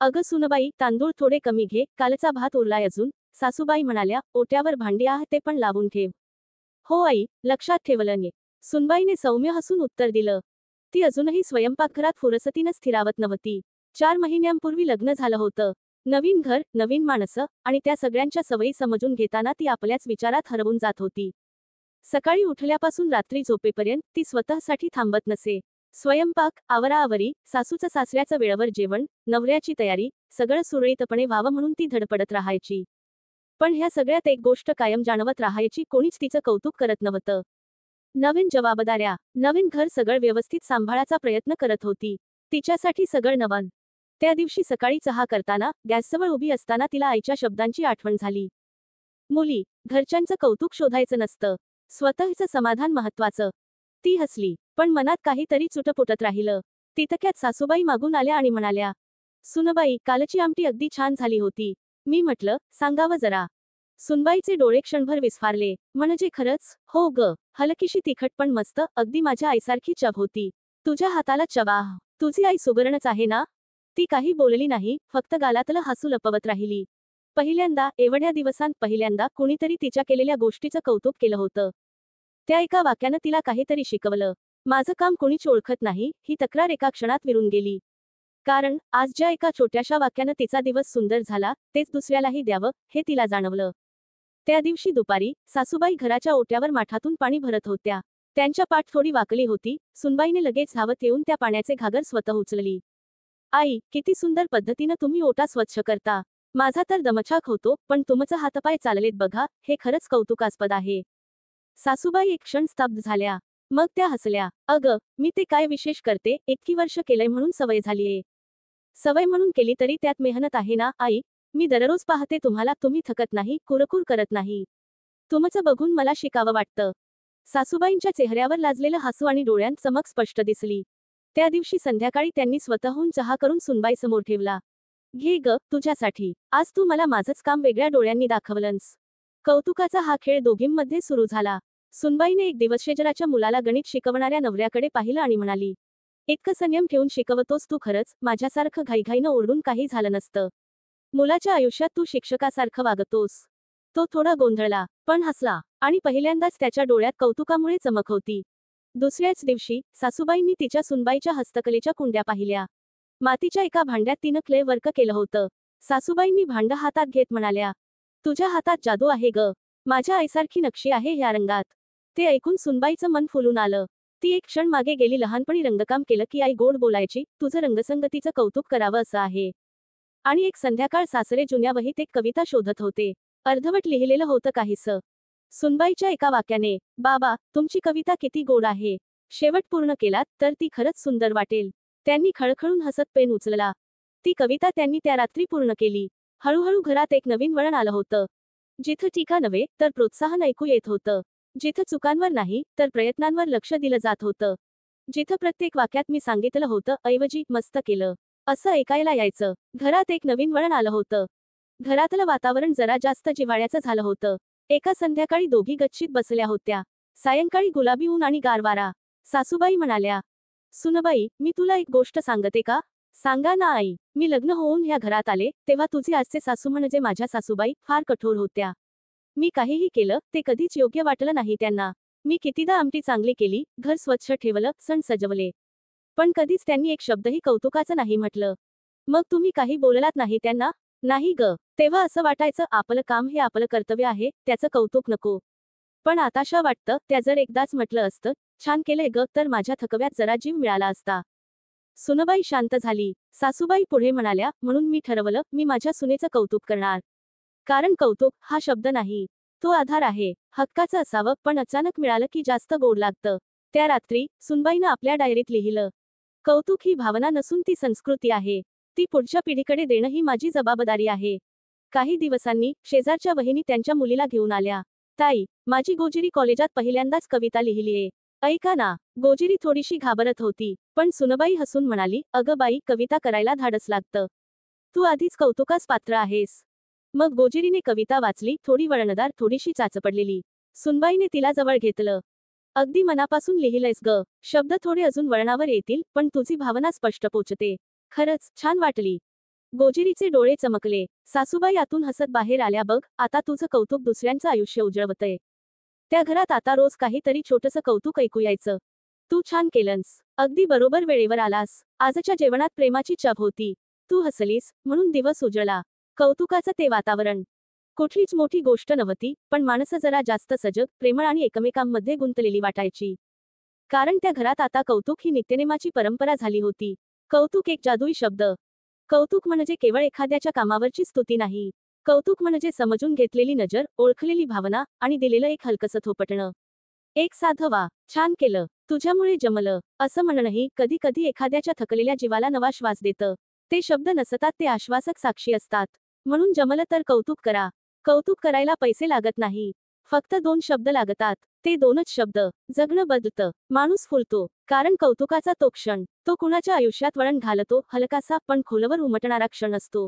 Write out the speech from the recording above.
अगं सुनबाई, तांदूळ थोडे कमी घे, कालचा भात उरलाय अजून. सासूबाई म्हणाल्या, ओट्यावर भांडी आहे ते पण लावून ठेव. हो आई, लक्षात ठेवलं ने. सुनबाईने सौम्य हसून उत्तर दिलं. ती अजूनही स्वयंपाकघरात फुरसतीनं स्थिरावत नव्हती. 4 महिन्यांपूर्वी लग्न झालं होतं. नवीन घर, नवीन माणसं आणि त्या सगळ्यांच्या सवयी समजून घेताना ती आपल्याच विचारात हरवून जात होती. सकाळी उठल्यापासून रात्री झोपेपर्यंत ती स्वतःसाठी थांबत नसे. स्वयंपाक, आवराआवरी, सासूचं सासऱ्याचं वेळेवर जेवण, नवऱ्याची तयारी, सगळं सुरळीतपणे व्हावं म्हणून ती धडपडत राहायची. पण ह्या सगळ्यात एक गोष्ट कायम जाणवत राहायची, कोणीच तिचं कौतुक करत नव्हतं. नवीन जबाबदाऱ्या, नवीन घर, सगळं व्यवस्थित सांभाळायचा प्रयत्न करत होती. तिच्यासाठी सगळं नवं. त्या दिवशी सकाळी चहा करताना, गॅसजवळ उभी असताना तिला आईच्या शब्दांची आठवण झाली. मुली, घरच्यांचं कौतुक शोधायचं नसतं. स्वतःचं समाधान महत्वाचं. ती हसली, पण मनात काहीतरी चुटपुटत राहिलं. तितक्यात सासूबाई मागून आल्या आणि म्हणाल्या, सुनबाई, कालची आमटी अगदी छान झाली होती. मी म्हटलं, सांगावं जरा. सुनबाईचे डोळे क्षणभर विस्फारले. म्हणजे खरंच? हो ग, हलकीशी तिखट पण मस्त, अगदी माझ्या आईसारखी चव होती. तुझ्या हाताला चवा. तुझी आई सुगरणच आहे ना? ती काही बोलली नाही, फक्त गालातलं हसू लपवत राहिली. पहिल्यांदा, एवढ्या दिवसांत पहिल्यांदा कुणीतरी तिच्या केलेल्या गोष्टीचं कौतुक केलं होतं. त्या एका वाक्यानं तिला काहीतरी शिकवलं. माझं काम कोणीच ओळखत नाही, ही तक्रार एका क्षणात विरून गेली. कारण, आज ज्या एका छोट्याशा वाक्यानं तिचा दिवस सुंदर झाला, तेच दुसऱ्यालाही द्यावं, हे तिला जाणवलं. त्या दिवशी दुपारी, सासूबाई घराच्या ओट्यावर माठातून पाणी भरत होत्या. त्यांच्या पाठ थोडी वाकली होती. सुनबाईने लगेच धावत येऊन त्या पाण्याचे घागर स्वतः उचलली. आई, किती सुंदर पद्धतीनं तुम्ही ओटा स्वच्छ करता. माझा तर दमछाक होतो, पण तुमचं हातपाय चाललेत बघा, हे खरंच कौतुकास्पद आहे. सासूबाई एक क्षण स्तब्ध झाल्या. मग त्या हसल्या. अगं, मी ते काय विशेष करते, इतकी वर्ष केलंय म्हणून सवय झालीये. सवय म्हणून केली तरी त्यात मेहनत आहे ना आई. मी दररोज पाहते तुम्हाला, तुम्ही थकत नाही, कुरकुर करत नाही. तुमचं बघून मला शिकावं वाटतं. सासूबाईंच्या चेहऱ्यावर लाजलेलं हसू आणि डोळ्यांत चमक स्पष्ट दिसली. त्या दिवशी संध्याकाळी त्यांनी स्वतःहून चहा करून सुनबाईसमोर ठेवला. घे ग, तुझ्यासाठी. आज तू मला माझंच काम वेगळ्या डोळ्यांनी दाखवलंस. कौतुकाचा हा खेळ दोघींमध्ये सुरू झाला. सुनबाईने एक दिवस शेजाराच्या मुलाला गणित शिकवणाऱ्या नवऱ्याकडे पाहिलं आणि म्हणाली, इतकं संयम ठेवून शिकवतोस तू, खरंच माझ्यासारखं घाईघाईनं ओरडून काही झालं नसतं. मुलाच्या आयुष्यात तू शिक्षकासारखं वागतोस. तो थोडा गोंधळला, पण हसला, आणि पहिल्यांदाच त्याच्या डोळ्यात कौतुकामुळे चमक होती. दुसऱ्याच दिवशी, सासूबाईंनी तिच्या सुनबाईच्या हस्तकलेच्या कुंड्या पाहिल्या. मातीच्या एका भांड्यात तिनं क्ले वर्क केलं होतं. सासूबाईंनी भांडं हातात घेत म्हणाल्या, तुझ्या हातात जादू आहे ग. माझ्या आईसारखी नक्षी आहे ह्या रंगात. ते ऐकून सुनबाईचं मन फुलून आलं. ती एक क्षण मागे गेली. लहानपणी रंगकाम केलं की आई गोड बोलायची, तुझं रंगसंगतीचं कौतुक करावं असं आहे. आणि एक संध्याकाळ सासरे जुन्या वहीत एक कविता शोधत होते. अर्धवट लिहिलेलं होतं काहीसं. सुनबाईच्या एका वाक्याने, बाबा, तुमची कविता किती गोड आहे. शेवट पूर्ण केलात तर ती खरंच सुंदर वाटेल. त्यांनी खळखळून हसत पेन उचलला. ती कविता त्यांनी त्या रात्री पूर्ण केली. हळूहळू घरात एक नवीन वळण आलं होतं. जिथं टीका नव्हे तर प्रोत्साहन ऐकू येत होतं. जिथं चुकांवर नाही तर प्रयत्नांवर लक्ष दिलं जात होतं. जिथं प्रत्येक वाक्यात मी सांगितलं होतं ऐवजी मस्त केलं असं ऐकायला यायचं. घरात एक नवीन वळण आलं होतं. घरातलं वातावरण जरा जास्त जिव्हाळ्याचं झालं होतं. एका संध्याकाळी दोघी गच्चीत बसल्या होत्या. सायंकाळी गुलाबी ऊन आणि गार वारा. सासूबाई म्हणाल्या, सुनबाई, मी तुला एक गोष्ट सांगते का? सांगा ना आई. मी लग्न होऊन ह्या घरात आले, तेव्हा तुझी आजचे सासू म्हणजे माझ्या सासूबाई फार कठोर होत्या. मी काहीही केलं, ते कधीच योग्य वाटलं नाही त्यांना. मी कितीदा आमटी चांगली केली, घर स्वच्छ ठेवलं, सण सजवले. पण कधीच त्यांनी एक शब्दही कौतुकाचं नाही म्हटलं. मग तुम्ही काही बोललात नाही त्यांना? नाही ग. तेव्हा असं वाटायचं आपलं काम हे आपलं कर्तव्य आहे, त्याचं कौतुक नको. पण आताशा वाटतं, त्या जर एकदाच म्हटलं असतं, छान केलंय ग, तर माझ्या थकव्यात जरा जीव मिळाला असता. सुनबाई शांत झाली. सासूबाई पुढे म्हणाल्या, म्हणून मी ठरवलं, मी माझ्या सुनेचं कौतुक करणार. कारण कौतुक हा शब्द नाही, तो आधार आहे. हक्काचं असावं, पण अचानक मिळालं की जास्त गोड लागतं. त्या रात्री, सुनबाईनं आपल्या डायरीत लिहिलं, कौतुक ही भावना नसून ती संस्कृती आहे. ती पुढच्या पिढीकडे देणं ही माझी जबाबदारी आहे. काही दिवसांनी, शेजारच्या वहिनी त्यांच्या मुलीला घेऊन आल्या. ताई, माझी गोजिरी कॉलेजात पहिल्यांदाच कविता लिहिलीये. ऐका ना. गोजिरी थोडीशी घाबरत होती, पण सुनबाई हसून म्हणाली, अगं बाई, कविता करायला धाडस लागतं. तू आधीच कौतुकास पात्र आहेस. मग गोजिरीने कविता वाचली, थोडी वळणदार, थोडीशी चाचपडलेली. सुनबाईने तिला जवळ घेतलं. अगदी मनापासून लिहिलंयस ग. शब्द थोडे अजून वळणावर येतील, पण तुझी भावना स्पष्ट पोचते. खरंच छान वाटली. गोजिरीचे डोळे चमकले. सासूबाई आतून हसत बाहेर आल्या. बघ, आता तुझं कौतुक दुसऱ्यांचं आयुष्य उजळवतंय. त्या घरात आता रोज काहीतरी छोटंसं कौतुक ऐकू यायचं. तू छान केलंस. अगदी बरोबर वेळेवर आलास. आजच्या जेवणात प्रेमाची चव होती. तू हसलीस, म्हणून दिवस उजळला. कौतुकाचं ते वातावरण. कुठलीच मोठी गोष्ट नव्हती, पण माणसं जरा जास्त सजग, प्रेमळ आणि एकमेकांमध्ये गुंतलेली वाटायची. कारण त्या घरात आता कौतुक ही नित्यनेमाची परंपरा झाली होती. कौतुक एक जादुई शब्द. कौतुक म्हणजे केवळ एखाद्याच्या कामावरची स्तुती नाही. कौतुक म्हणजे समजून घेतलेली नजर, ओळखलेली भावना आणि दिलेलं एक हलकसं थोपटणं. एक साधं "वा, छान केलं, तुझ्यामुळे जमलं" असं म्हणणंही कधी कधी एखाद्याच्या थकलेल्या जीवाला नवा श्वास देतं. ते शब्द नसतात, ते आश्वासक साक्षी असतात. म्हणून जमलं तर कौतुक करा. कौतुक करायला पैसे लागत नाही. फक्त 2 शब्द लागतात. ते 2च शब्द. जगणं बदलतं. माणूस फुलतो. कारण कौतुकाचा तो क्षण, तो कुणाच्या आयुष्यात वळण घालतो, हलकासा पण खोलवर उमटणारा क्षण असतो.